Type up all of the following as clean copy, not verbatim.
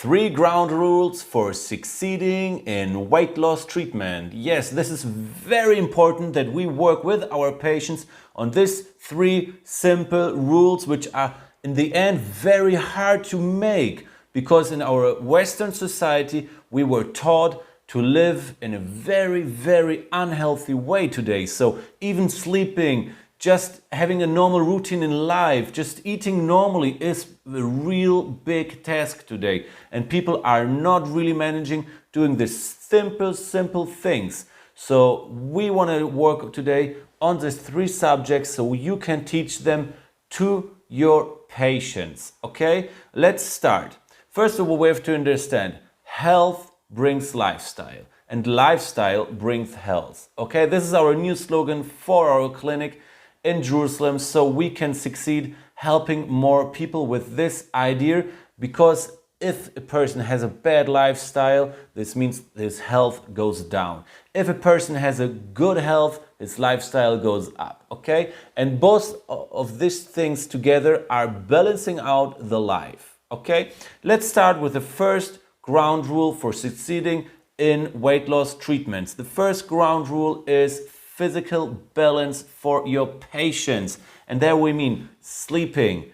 3 ground rules for succeeding in weight loss treatment. Yes, this is very important that we work with our patients on these 3 simple rules, which are in the end very hard to make, because in our Western society we were taught to live in a very, very unhealthy way today. So even sleeping, just having a normal routine in life, just eating normally is a real big task today. And people are not really managing doing these simple things. So we want to work today on these 3 subjects so you can teach them to your patients. Okay, let's start. First of all, we have to understand health brings lifestyle and lifestyle brings health. Okay, this is our new slogan for our clinic in Jerusalem, so we can succeed helping more people with this idea, because if a person has a bad lifestyle, this means his health goes down. If a person has a good health, his lifestyle goes up, okay? And both of these things together are balancing out the life, okay? Let's start with the first ground rule for succeeding in weight loss treatments. The first ground rule is physical balance for your patients. And there we mean sleeping,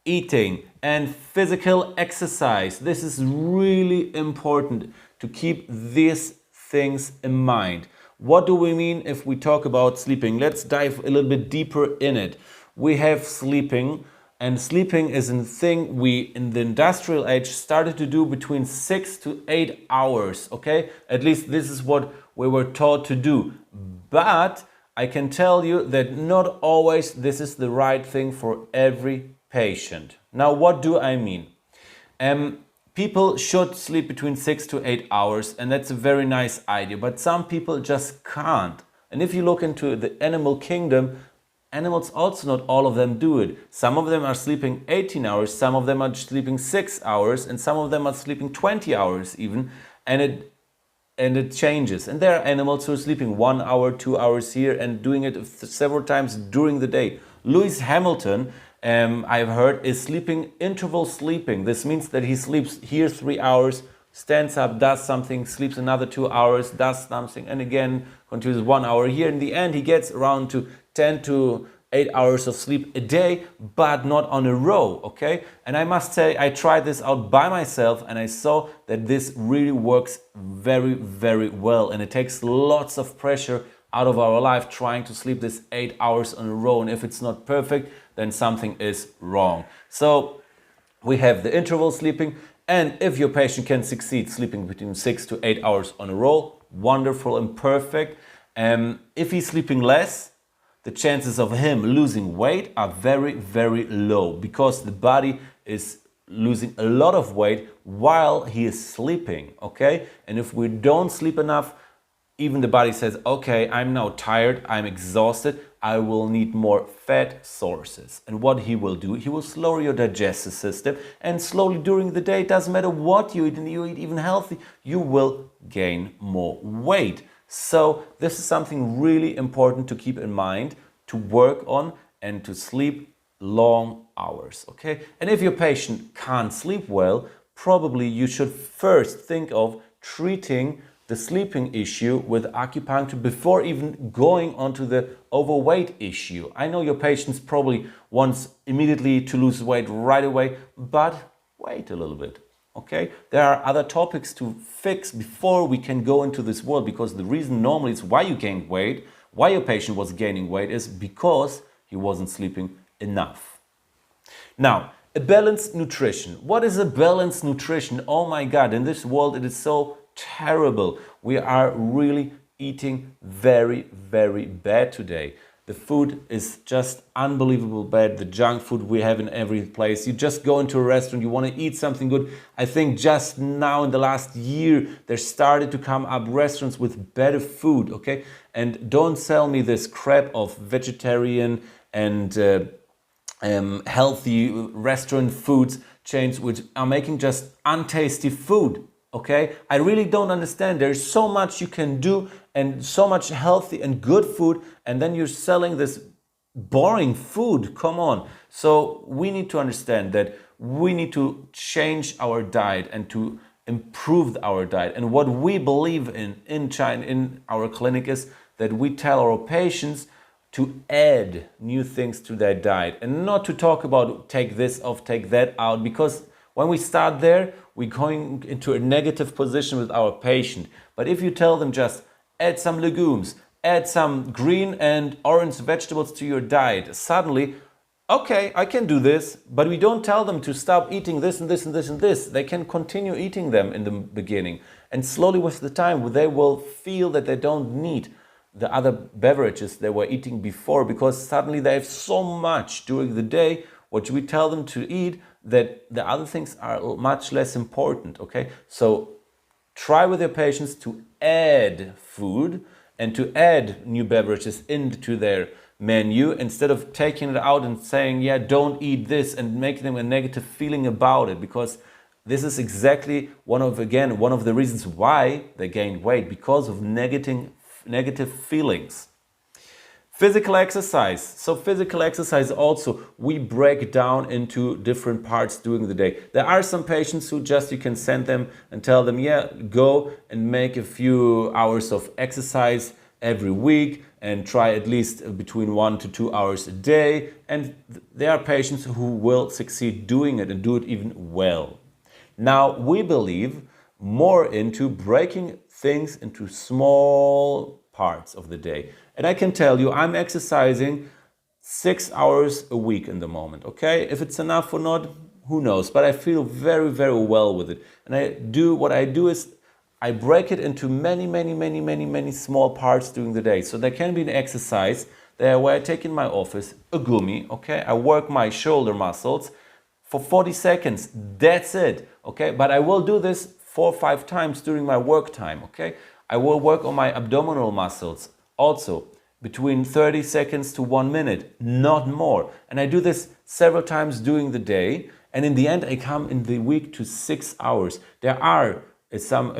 eating, and physical exercise. This is really important to keep these things in mind. What do we mean if we talk about sleeping? Let's dive a little bit deeper in it. We have sleeping, and sleeping is a thing we in the industrial age started to do between 6 to 8 hours, okay? At least this is what we were taught to do. But I can tell you that not always this is the right thing for every patient. Now, what do I mean? People should sleep between 6 to 8 hours, and that's a very nice idea, but some people just can't. And if you look into the animal kingdom, animals also, not all of them do it. Some of them are sleeping 18 hours, some of them are sleeping 6 hours, and some of them are sleeping 20 hours even, and it changes. And there are animals who are sleeping 1 hour, 2 hours here and doing it several times during the day. Lewis Hamilton, I've heard, is sleeping interval sleeping. This means that he sleeps here 3 hours, stands up, does something, sleeps another 2 hours, does something, and again continues 1 hour here. In the end, he gets around to 10 to 8 hours of sleep a day, but not on a row, okay? And I must say, I tried this out by myself and I saw that this really works very, very well. And it takes lots of pressure out of our life trying to sleep this 8 hours on a row. And if it's not perfect, then something is wrong. So we have the interval sleeping. And if your patient can succeed sleeping between 6 to 8 hours on a row, wonderful and perfect. If he's sleeping less, the chances of him losing weight are very, very low, because the body is losing a lot of weight while he is sleeping, okay? And if we don't sleep enough, even the body says, okay, I'm now tired, I'm exhausted, I will need more fat sources. And what he will do, he will slow your digestive system, and slowly during the day, it doesn't matter what you eat, and you eat even healthy, you will gain more weight. So this is something really important to keep in mind, to work on, and to sleep long hours, okay? And if your patient can't sleep well, probably you should first think of treating the sleeping issue with acupuncture before even going on to the overweight issue. I know your patients probably wants immediately to lose weight right away, but wait a little bit. Okay, there are other topics to fix before we can go into this world, because the reason normally is why you gained weight, why your patient was gaining weight, is because he wasn't sleeping enough. Now, a balanced nutrition. What is a balanced nutrition? Oh my God, in this world it is so terrible. We are really eating very, very bad today. The food is just unbelievable bad. The junk food we have in every place. You just go into a restaurant, you want to eat something good. I think just now in the last year, there started to come up restaurants with better food, okay? And don't sell me this crap of vegetarian and healthy restaurant foods chains which are making just untasty food. Okay, I really don't understand. There's so much you can do and so much healthy and good food, and then you're selling this boring food. Come on. So we need to understand that we need to change our diet and to improve our diet. And what we believe in China, in our clinic, is that we tell our patients to add new things to their diet and not to talk about take this off, take that out, because when we start there, we're going into a negative position with our patient. But if you tell them just add some legumes, add some green and orange vegetables to your diet, suddenly, okay, I can do this, but we don't tell them to stop eating this and this and this and this. They can continue eating them in the beginning. And slowly with the time, they will feel that they don't need the other beverages they were eating before, because suddenly they have so much during the day, what we tell them to eat, that the other things are much less important, okay? So try with your patients to add food and to add new beverages into their menu instead of taking it out and saying, yeah, don't eat this, and making them a negative feeling about it, because this is exactly one of the reasons why they gain weight, because of negative feelings. Physical exercise. So physical exercise also, we break down into different parts during the day. There are some patients who just, you can send them and tell them, yeah, go and make a few hours of exercise every week and try at least between 1 to 2 hours a day. And there are patients who will succeed doing it and do it even well. Now, we believe more into breaking things into small parts of the day. And I can tell you, I'm exercising 6 hours a week in the moment, okay? If it's enough or not, who knows? But I feel very, very well with it. And what I do is I break it into many small parts during the day. So there can be an exercise there where I take in my office a gummy, okay? I work my shoulder muscles for 40 seconds. That's it, okay? But I will do this 4 or 5 times during my work time, okay? I will work on my abdominal muscles also between 30 seconds to 1 minute, not more. And I do this several times during the day. And in the end, I come in the week to 6 hours. There are some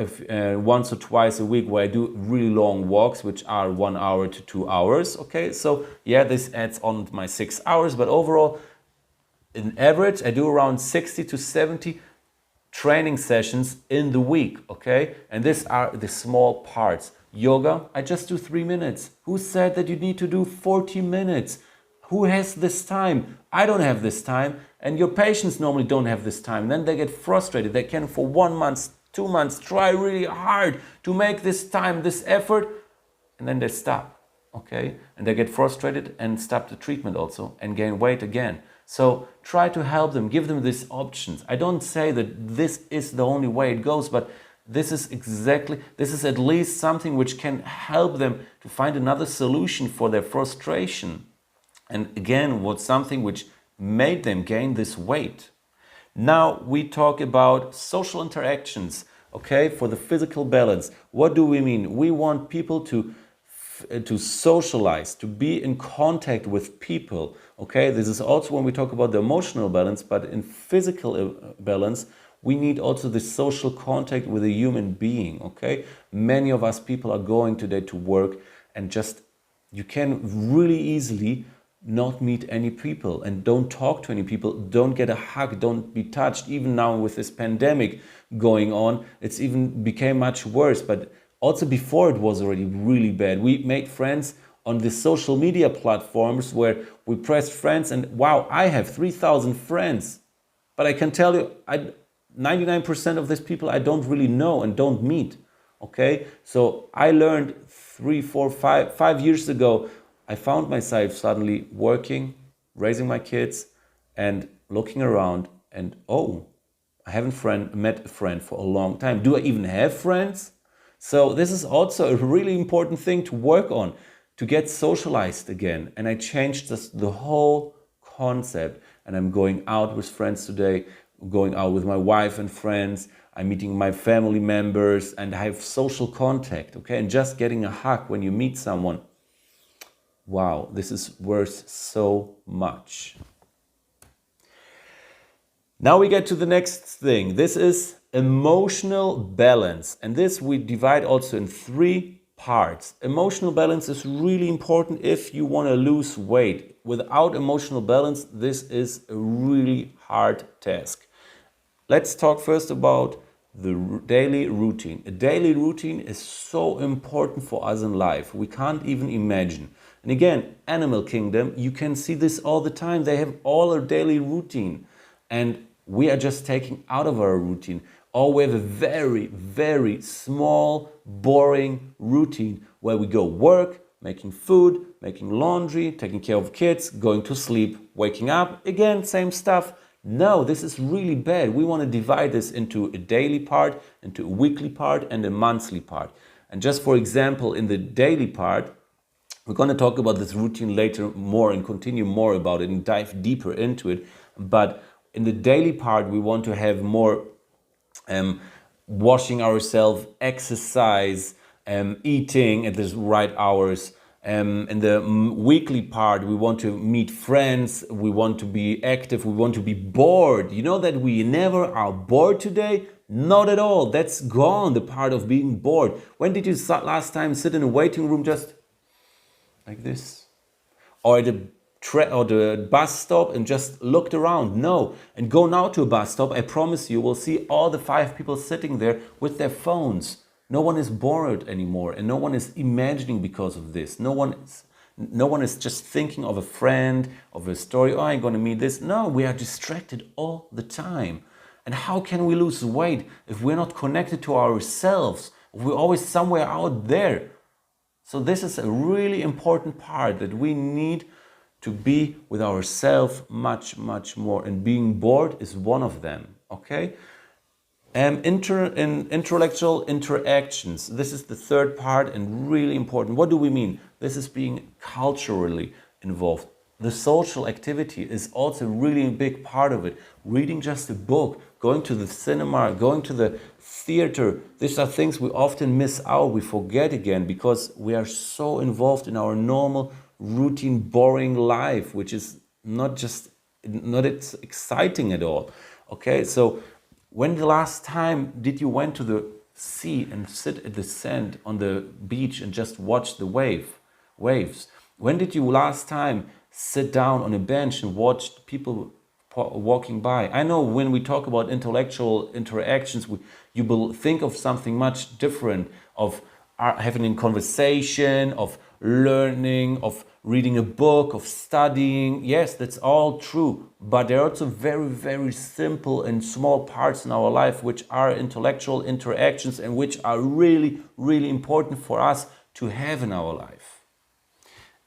once or twice a week where I do really long walks, which are 1 hour to 2 hours. Okay, so yeah, this adds on to my 6 hours. But overall, in average, I do around 60 to 70 training sessions in the week, okay? And these are the small parts. Yoga, I just do 3 minutes. Who said that you need to do 40 minutes? Who has this time? I don't have this time, and your patients normally don't have this time. Then they get frustrated. They can, for 1 month, 2 months, try really hard to make this time, this effort, and then they stop, okay? And they get frustrated and stop the treatment also and gain weight again. So try to help them, give them these options. I don't say that this is the only way it goes, but this is at least something which can help them to find another solution for their frustration. And again, what's something which made them gain this weight. Now we talk about social interactions, okay, for the physical balance. What do we mean? We want people to socialize, to be in contact with people, okay? This is also when we talk about the emotional balance, but in physical balance, we need also the social contact with a human being, okay? Many of us people are going today to work and just, you can really easily not meet any people and don't talk to any people, don't get a hug, don't be touched. Even now with this pandemic going on, it's even became much worse, but also before it was already really bad. We made friends on the social media platforms where we pressed friends and wow, I have 3,000 friends. But I can tell you, 99% of these people I don't really know and don't meet, okay? So I learned 3, 4, 5 years ago, I found myself suddenly working, raising my kids and looking around and oh, I haven't met a friend for a long time. Do I even have friends? So this is also a really important thing to work on, to get socialized again. And I changed the whole concept. And I'm going out with friends today, going out with my wife and friends. I'm meeting my family members and I have social contact, okay? And just getting a hug when you meet someone. Wow, this is worth so much. Now we get to the next thing. This is emotional balance. And this we divide also in 3 parts. Emotional balance is really important if you want to lose weight. Without emotional balance, this is a really hard task. Let's talk first about the daily routine. A daily routine is so important for us in life. We can't even imagine. And again, Animal Kingdom, you can see this all the time. They have all a daily routine. And we are just taking out of our routine. Or we have a very, very small, boring routine where we go work, making food, making laundry, taking care of kids, going to sleep, waking up, again, same stuff. No, this is really bad. We want to divide this into a daily part, into a weekly part, and a monthly part. And just for example, in the daily part, we're going to talk about this routine later more and continue more about it and dive deeper into it. But in the daily part, we want to have more washing ourselves, exercise, eating at the right hours. In the weekly part, we want to meet friends, we want to be active, we want to be bored. You know that we never are bored today? Not at all. That's gone, the part of being bored. When did you last time sit in a waiting room just like this? Or at the bus stop and just looked around? No. And go now to a bus stop, I promise you will see all the 5 people sitting there with their phones. No one is bored anymore, and no one is imagining because of this. No one is just thinking of a friend, of a story. Oh, I'm going to meet this. No, we are distracted all the time. And how can we lose weight if we're not connected to ourselves? If we're always somewhere out there. So this is a really important part that we need to be with ourselves much, much more. And being bored is one of them, okay? Intellectual interactions. This is the third part and really important. What do we mean? This is being culturally involved. The social activity is also really a big part of it. Reading just a book, going to the cinema, going to the theater. These are things we often miss out. We forget again because we are so involved in our normal, routine, boring life, which is not exciting at all. Okay, so when the last time did you went to the sea and sit at the sand on the beach and just watch the waves? When did you last time sit down on a bench and watch people walking by? I know when we talk about intellectual interactions, you will think of something much different, of having a conversation, of learning, of reading a book, of studying. Yes, that's all true. But there are also very, very simple and small parts in our life which are intellectual interactions and which are really, really important for us to have in our life.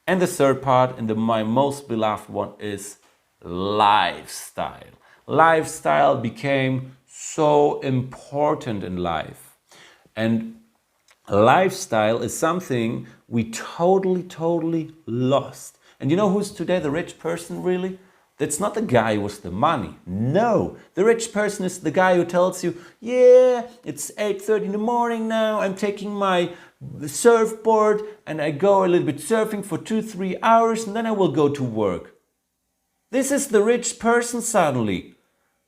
And the third part, and my most beloved one, is lifestyle. Lifestyle became so important in life. And lifestyle is something we totally lost. And you know who's today the rich person really? That's not the guy with the money. No, the rich person is the guy who tells you, yeah, it's 8:30 in the morning now, I'm taking my surfboard and I go a little bit surfing for 2-3 hours and then I will go to work. This is the rich person suddenly.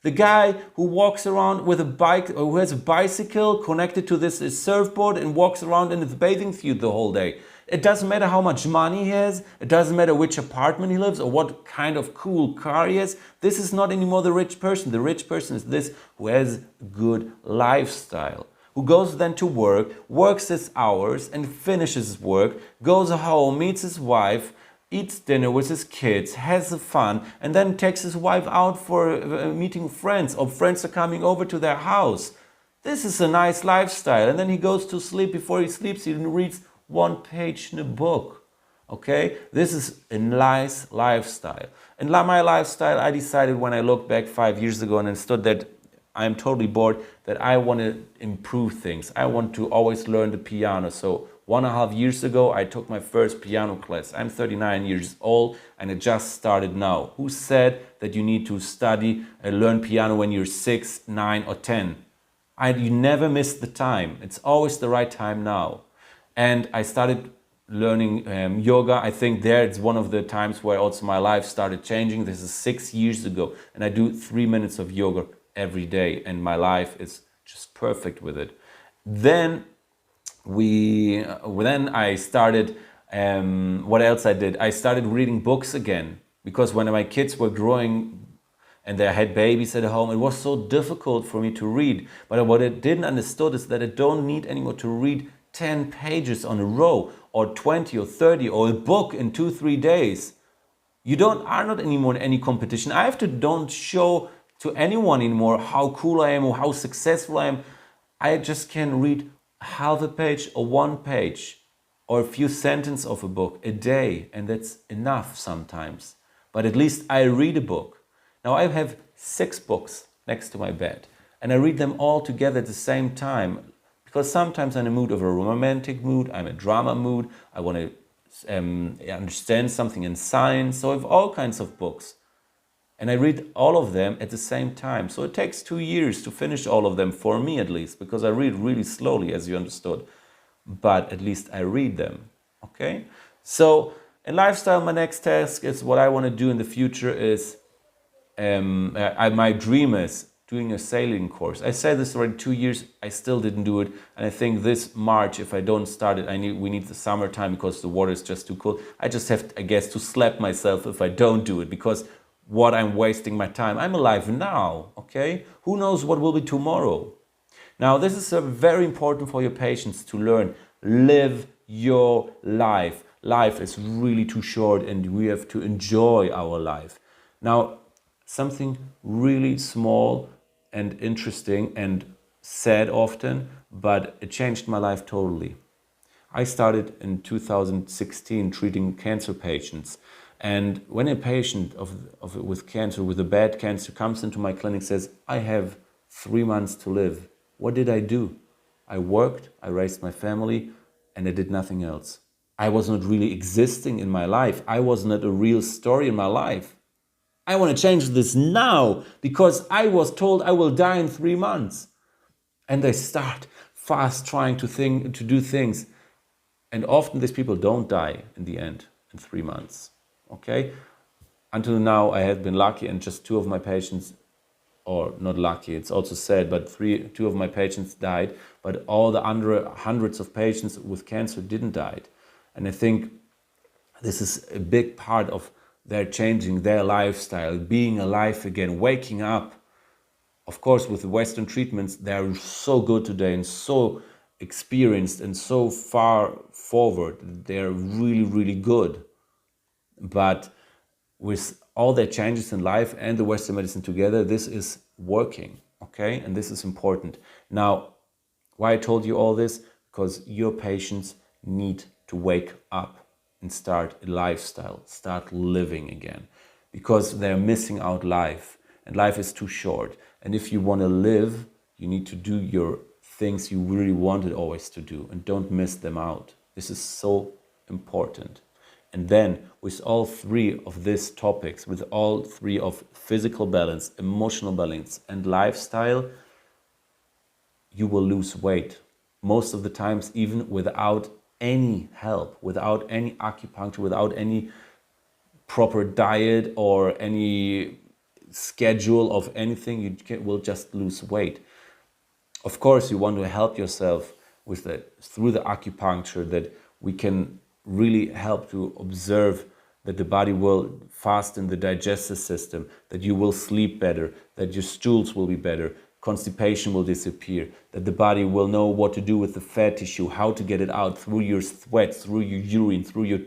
The guy who walks around with a bike or who has a bicycle connected to this surfboard and walks around in his bathing suit the whole day. It doesn't matter how much money he has. It doesn't matter which apartment he lives or what kind of cool car he has. This is not anymore the rich person. The rich person is this who has a good lifestyle, who goes then to work, works his hours and finishes his work, goes home, meets his wife, eats dinner with his kids, has fun, and then takes his wife out for meeting friends, or friends are coming over to their house. This is a nice lifestyle. And then he goes to sleep. Before he sleeps, he reads 1 page in a book. Okay? This is a nice lifestyle. And my lifestyle, I decided when I looked back 5 years ago and understood that I'm totally bored, that I want to improve things. I want to always learn the piano. So 1.5 years ago, I took my first piano class. I'm 39 years old and I just started now. Who said that you need to study and learn piano when you're 6, 9 or 10? You never miss the time. It's always the right time now. And I started learning yoga. I think it's one of the times where also my life started changing. This is 6 years ago. And I do 3 minutes of yoga every day. And my life is just perfect with it. Then then I started, what else I did? I started reading books again, because when my kids were growing and they had babies at home, it was so difficult for me to read. But what I didn't understood is that I don't need anymore to read 10 pages on a row, or 20 or 30, or a book in 2-3 days. You are not anymore in any competition. I have to don't show to anyone anymore how cool I am or how successful I am. I just can read half a page or 1 page or a few sentences of a book a day, and that's enough sometimes. But at least I read a book. Now I have 6 books next to my bed, and I read them all together at the same time, because sometimes I'm in a mood of a romantic mood, I'm in a drama mood, I want to understand something in science. So I have all kinds of books, and I read all of them at the same time. So it takes 2 years to finish all of them, for me at least, because I read really slowly, as you understood. But at least I read them, okay? So in lifestyle, my next task is what I want to do in the future is, my dream is doing a sailing course. I said this already 2 years, I still didn't do it. And I think this March, if I don't start it, we need the summertime because the water is just too cold. I just have, I guess, to slap myself if I don't do it, because what I'm wasting my time. I'm alive now, okay? Who knows what will be tomorrow? Now, this is very important for your patients to learn. Live your life. Life is really too short, and we have to enjoy our life. Now, something really small and interesting and sad often, but it changed my life totally. I started in 2016 treating cancer patients. And when a patient with cancer, with a bad cancer, comes into my clinic, says, I have 3 months to live. What did I do? I worked, I raised my family, and I did nothing else. I was not really existing in my life. I was not a real story in my life. I want to change this now, because I was told I will die in 3 months. And they start fast trying to do things. And often these people don't die in the end in 3 months. Okay? Until now, I have been lucky, and just 2 of my patients, or not lucky, it's also sad, but 2 of my patients died, but all the hundreds of patients with cancer didn't die. And I think this is a big part of their changing their lifestyle, being alive again, waking up. Of course, with the Western treatments, they're so good today and so experienced and so far forward. They're really, really good. But with all the changes in life and the Western medicine together, this is working, okay? And this is important. Now, why I told you all this? Because your patients need to wake up and start a lifestyle, start living again, because they're missing out life, and life is too short. And if you want to live, you need to do your things you really wanted always to do, and don't miss them out. This is so important. And then with all 3 of these topics, with all 3 of physical balance, emotional balance, and lifestyle, you will lose weight. Most of the times, even without any help, without any acupuncture, without any proper diet or any schedule of anything, you will just lose weight. Of course, you want to help yourself with through the acupuncture, that we can really help to observe that the body will fasten the digestive system, that you will sleep better, that your stools will be better, constipation will disappear, that the body will know what to do with the fat tissue, how to get it out through your sweat, through your urine, through your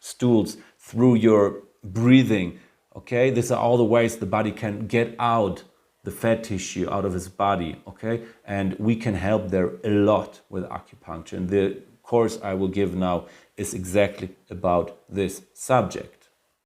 stools, through your breathing. Okay, these are all the ways the body can get out the fat tissue out of his body. Okay, and we can help there a lot with acupuncture. And the course I will give now is exactly about this subject.